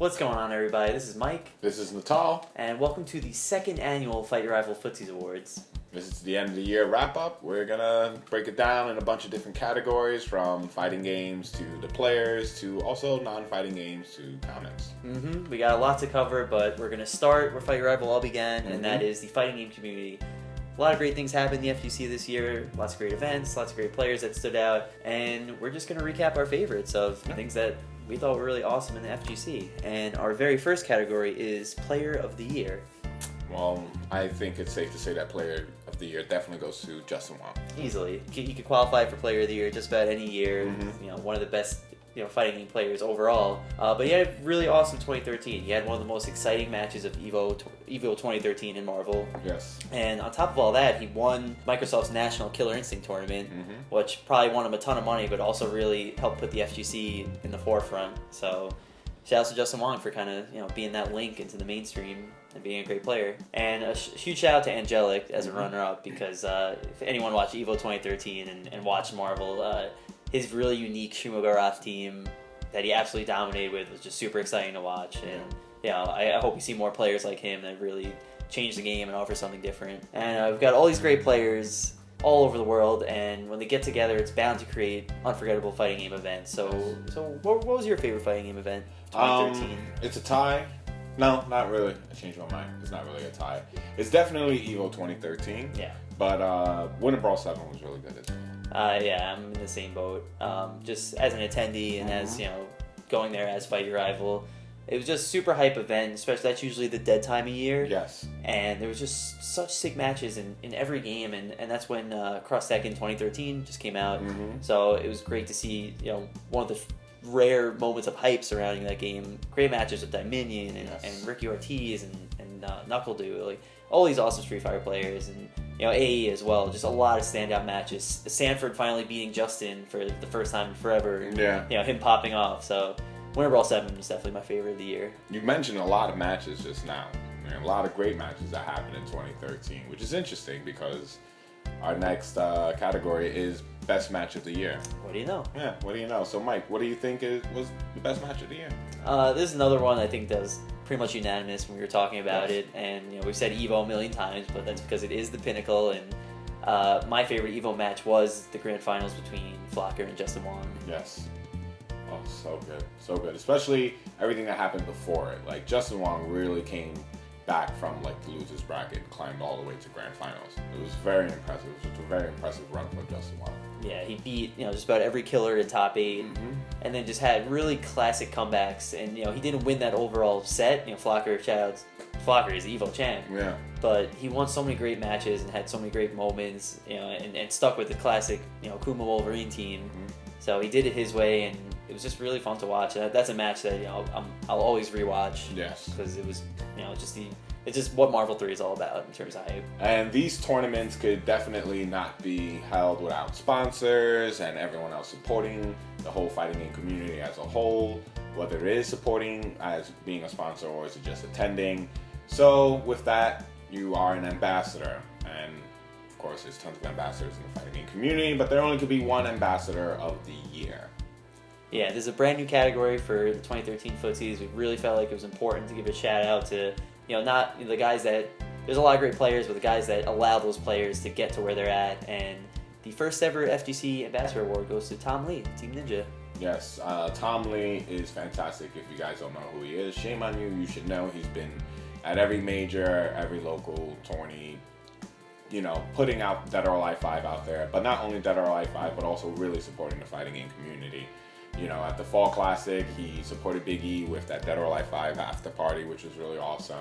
What's going on, everybody? This is Mike. This is Natal. And welcome to the second annual Fight Your Rival Footsies Awards. This is the end of the year wrap-up. We're going to break it down in a bunch of different categories, from fighting games to the players to also non-fighting games to comics. We got a lot to cover, but we're going to start where Fight Your Rival all began, and that is the fighting game community. A lot of great things happened in the FGC this year, lots of great events, lots of great players that stood out, and we're just going to recap our favorites of things that we thought were really awesome in the FGC. And our very first category is Player of the Year. Well, I think it's safe to say that Player of the Year definitely goes to Justin Wong. Easily. You could qualify for Player of the Year just about any year. You know, one of the best fighting game players overall. But he had a really awesome 2013. He had one of the most exciting matches of Evo 2013 in Marvel. Yes. And on top of all that, he won Microsoft's National Killer Instinct Tournament, which probably won him a ton of money, but also really helped put the FGC in the forefront. So shout out to Justin Wong for kind of being that link into the mainstream and being a great player. And a huge shout out to Angelik as a runner-up, because if anyone watched Evo 2013 and watched Marvel, his really unique Shumagarov team that he absolutely dominated with was just super exciting to watch. And I hope we see more players like him that really change the game and offer something different. And we've got all these great players all over the world, and when they get together, it's bound to create unforgettable fighting game events. So what was your favorite fighting game event, 2013? It's a tie. No, not really. I changed my mind. It's not really a tie. It's definitely Evo 2013. Yeah. But Winterbrawl 7 was really good as well. Yeah, I'm in the same boat. Just as an attendee and as going there as Fight Your Rival, it was just a super hype event. Especially that's usually the dead time of year. Yes. And there was just such sick matches in every game, and that's when Cross Tekken 2013 just came out. So it was great to see one of the rare moments of hype surrounding that game. Great matches with Dominion and Ricky Ortiz and Knuckle Dew, like all these awesome Street Fighter players, and AE as well. Just a lot of standout matches. Sanford finally beating Justin for the first time in forever. Yeah. Him popping off. So Winterbrawl 7 was definitely my favorite of the year. You mentioned a lot of matches just now. A lot of great matches that happened in 2013, which is interesting because our next category is Best Match of the Year. What do you know? Yeah, what do you know? So, Mike, what do you think was the best match of the year? This is another one I think that was pretty much unanimous when we were talking about it. And, we've said Evo a million times, but that's because it is the pinnacle. And my favorite Evo match was the grand finals between Flocker and Justin Wong. Yes. Oh, so good. So good. Especially everything that happened before it. Like, Justin Wong really came back from the losers bracket and climbed all the way to grand finals. It was very impressive. It was a very impressive run from Justin Wong. Yeah, he beat just about every killer in top 8, and then just had really classic comebacks. And he didn't win that overall set. Flocker, shout out, Flocker is the Evo champ. Yeah. But he won so many great matches and had so many great moments. And stuck with the classic Kuma Wolverine team. So he did it his way, and it was just really fun to watch. That's a match that I'll always rewatch. Yes. Because it was it's just what Marvel 3 is all about in terms of hype. And these tournaments could definitely not be held without sponsors and everyone else supporting the whole fighting game community as a whole, whether it is supporting as being a sponsor or is it just attending. So with that, you are an ambassador. And of course, there's tons of ambassadors in the fighting game community, but there only could be one ambassador of the year. Yeah, there's a brand new category for the 2013 Footsies. We really felt like it was important to give a shout out to, not the guys that, there's a lot of great players, but the guys that allow those players to get to where they're at. And the first ever FGC Ambassador Award goes to Tom Lee, Team Ninja. Yes, Tom Lee is fantastic. If you guys don't know who he is, shame on you. You should know he's been at every major, every local tourney, putting out Dead or Alive 5 out there. But not only Dead or Alive 5, but also really supporting the fighting game community. At the Fall Classic, he supported Big E with that Dead or Alive 5 after party, which was really awesome.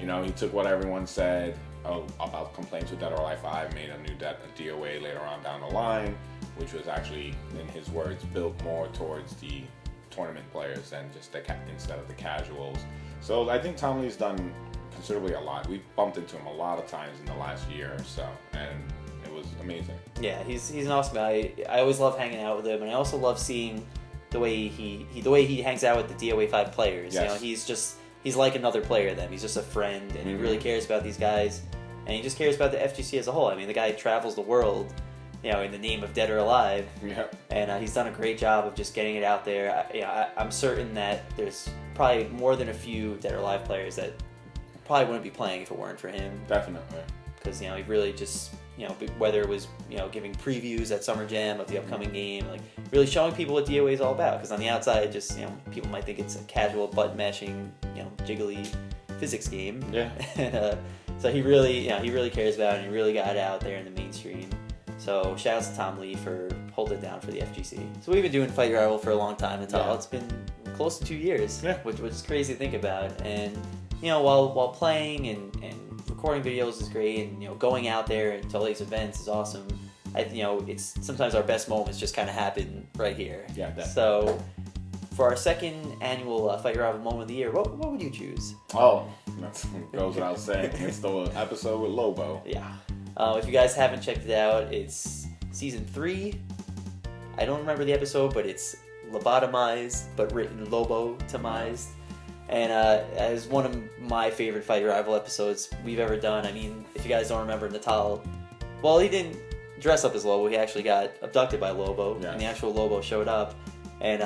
He took what everyone said about complaints with Dead or Alive 5, made a new DOA later on down the line, which was actually, in his words, built more towards the tournament players and just instead of the casuals. So I think Tom Lee's done considerably a lot. We've bumped into him a lot of times in the last year or so, and it was amazing. Yeah, he's an awesome guy. I always love hanging out with him, and I also love seeing the way he hangs out with the DOA 5 players. Yes. You know, he's like another player to them. He's just a friend, and he really cares about these guys, and he just cares about the FGC as a whole. I mean, the guy travels the world, you know, in the name of Dead or Alive. Yep. And he's done a great job of just getting it out there. I'm certain that there's probably more than a few Dead or Alive players that probably wouldn't be playing if it weren't for him. Definitely. Because, you know, he really just, you know, whether it was, you know, giving previews at Summer Jam of the upcoming game, like really showing people what DOA is all about. Because on the outside, just, you know, people might think it's a casual button mashing, you know, jiggly physics game. Yeah. So he really cares about it, and he really got it out there in the mainstream. So shout out to Tom Lee for holding it down for the FGC. So we've been doing Fight Your Rival for a long time, Natal. Yeah. It's been close to 2 years, yeah. which is crazy to think about. And you know, while playing and recording videos is great, and you know, going out there to all these events is awesome. You know, it's sometimes our best moments just kind of happen right here. Yeah, definitely. So for our second annual Fight Your Rival Moment of the Year, what would you choose? Oh, that goes without saying. It's the episode with Lobo. Yeah. If you guys haven't checked it out, it's season 3. I don't remember the episode, but it's lobotomized, but written Lobo-tomized. And as one of my favorite Fight Your Rival episodes we've ever done. I mean, if you guys don't remember, Natal, well, he didn't dress up as Lobo. He actually got abducted by Lobo, yes. And the actual Lobo showed up. And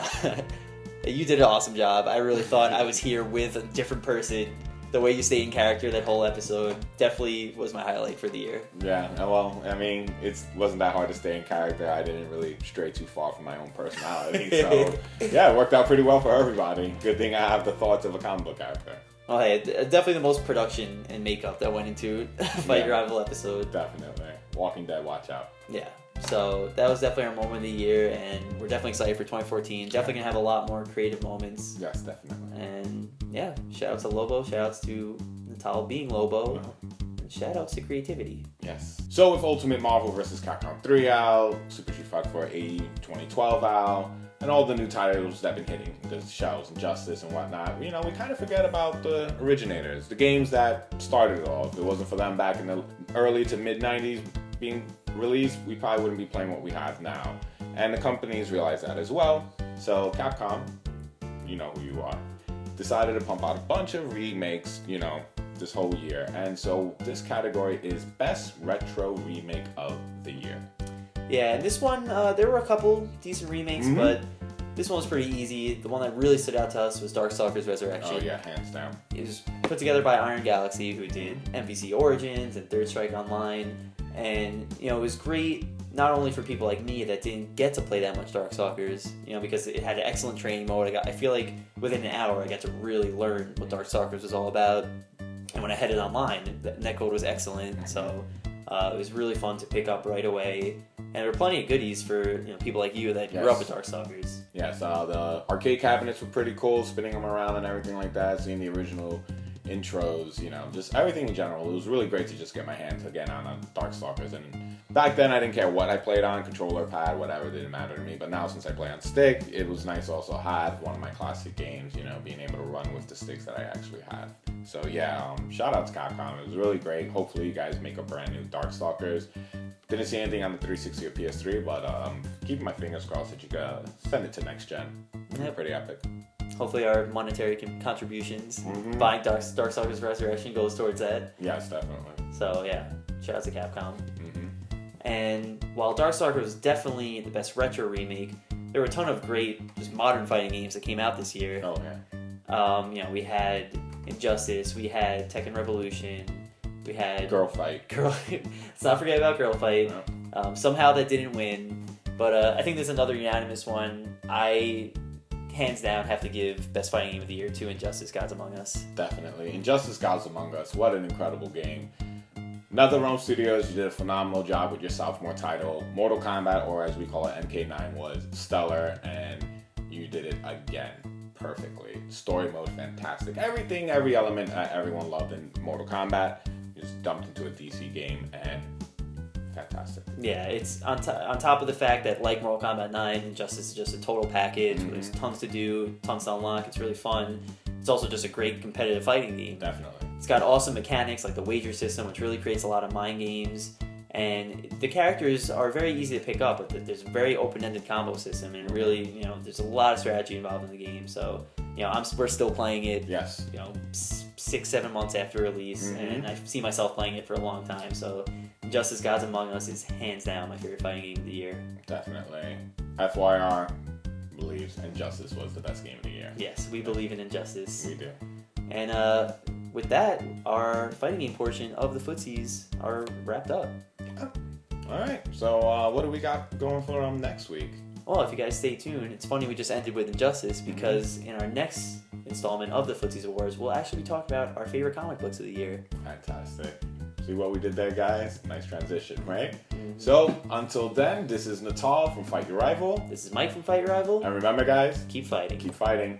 you did an awesome job. I really thought I was here with a different person. The way you stayed in character that whole episode definitely was my highlight for the year. Yeah, well, I mean, it wasn't that hard to stay in character. I didn't really stray too far from my own personality. So, yeah, it worked out pretty well for everybody. Good thing I have the thoughts of a comic book character. Oh, hey, definitely the most production and makeup that went into Fight Your Rival episode. Definitely. Walking Dead, watch out. Yeah. So that was definitely our moment of the year, and we're definitely excited for 2014. Definitely gonna have a lot more creative moments. Yes, definitely. And yeah, shout outs to Lobo, shout outs to Natal being Lobo, and shout outs to creativity. Yes. So with Ultimate Marvel vs. Capcom 3 out, Super Street Fighter 4 AE 2012 out, and all the new titles that have been hitting the shelves, Injustice and whatnot, you know, we kind of forget about the originators, the games that started it all. If it wasn't for them back in the early to mid 90s being released, we probably wouldn't be playing what we have now. And the companies realize that as well. So Capcom, you know who you are, decided to pump out a bunch of remakes, you know, this whole year. And so this category is Best Retro Remake of the Year. Yeah, and this one, there were a couple decent remakes, but this one was pretty easy. The one that really stood out to us was Darkstalkers Ressurection. Oh yeah, hands down. It was put together by Iron Galaxy, who did MVC Origins and Third Strike Online. And, you know, it was great not only for people like me that didn't get to play that much Darkstalkers, you know, because it had an excellent training mode. I feel like within an hour I got to really learn what Darkstalkers was all about. And when I headed online, the netcode was excellent. So it was really fun to pick up right away. And there were plenty of goodies for, you know, people like you that grew up with Darkstalkers. Yes, the arcade cabinets were pretty cool, spinning them around and everything like that, seeing the original intros, you know, just everything in general. It was really great to just get my hands again on Darkstalkers. And back then I didn't care what I played on, controller, pad, whatever, it didn't matter to me. But now since I play on stick, it was nice to also have one of my classic games, you know, being able to run with the sticks that I actually had. So yeah, shout out to Capcom. It was really great. Hopefully you guys make a brand new Darkstalkers. Didn't see anything on the 360 or PS3, but keeping my fingers crossed that you can send it to next gen. Yep. Pretty epic. Hopefully our monetary contributions, buying Darkstalkers Ressurection goes towards that. Yes, definitely. So yeah, shout out to Capcom. And while Darkstalkers was definitely the best retro remake, there were a ton of great just modern fighting games that came out this year. Oh yeah. You know, we had Injustice, we had Tekken Revolution, we had Girl Fight. Let's not forget about Girl Fight. No. Somehow that didn't win, but I think there's another unanimous one. I hands down have to give Best Fighting Game of the Year to Injustice Gods Among Us. Definitely. Injustice Gods Among Us. What an incredible game. NetherRealm Studios, you did a phenomenal job with your sophomore title. Mortal Kombat, or as we call it, MK9, was stellar, and you did it again perfectly. Story mode, fantastic. Everything, every element everyone loved in Mortal Kombat, just dumped into a DC game, and fantastic. Yeah, it's on top of the fact that, like Mortal Kombat 9, Injustice is just a total package. There's tons to do, tons to unlock. It's really fun. It's also just a great competitive fighting game. Definitely. It's got awesome mechanics like the wager system, which really creates a lot of mind games. And the characters are very easy to pick up. But there's a very open-ended combo system, and really, there's a lot of strategy involved in the game. So, we're still playing it. Yes. 6-7 months after release, and I see myself playing it for a long time. So, Injustice: Gods Among Us is hands down my favorite fighting game of the year. Definitely. FYR believes Injustice was the best game of the year. Yes, we believe in Injustice. We do. And with that, our fighting game portion of the Footsies are wrapped up. All right. So what do we got going for next week? Well, if you guys stay tuned, it's funny we just ended with Injustice because in our next installment of the Footsies Awards, we'll actually be talking about our favorite comic books of the year. Fantastic. See what we did there, guys? Nice transition, right? So, until then, this is Natal from Fight Your Rival. This is Mike from Fight Your Rival. And remember, guys, keep fighting. Keep fighting.